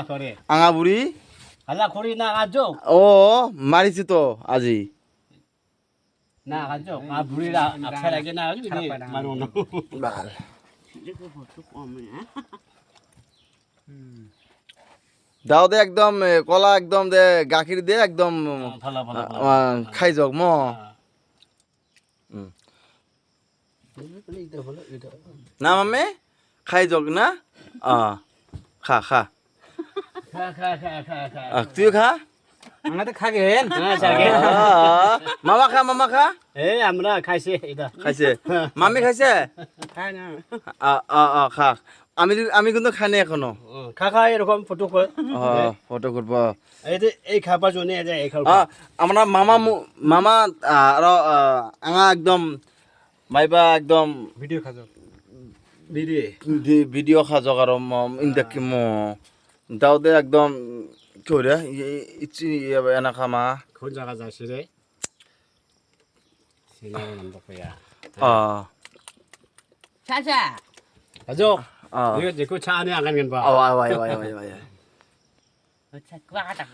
করে আঙা বুড়ি হালা করি না আজো ও মারিছি তো আজি না আজো আ বুড়িরা আচ্ছা লাগে না আজো নি মানো না বাল দাও দে একদম কলা একদম দে গাখির দে একদম ভালো ভালো খাই যাক ম এটা হলো এটা না মামে খাই যাক না খা খা খা খা খা খা খা তুই খা আমরা তো খাগেন হ্যাঁ জাগে মামা খা এই আমরা খাইছে এটা খাইছে মামি খাইছে খাই না খা আমি কিন্তু খাই নাই এখনো খা খা এরকম ফটো কর ফটো করব এই যে এই খাবার জন্য এই যে এই খাও আমরা মামা আর আঙা একদম মাইবা একদম ভিডিও খাজো ভিডিও খাজক আর ইন্দাকি ম দাও দে একদম কি রে ইচ্ছি এনা খামা কোন জায়গা যাইছে রে সিনা নাম্বার কয়া চাচা আজো দেখো চা আনে আগান গেন বা আওয়াই আচ্ছা কুয়া কাটা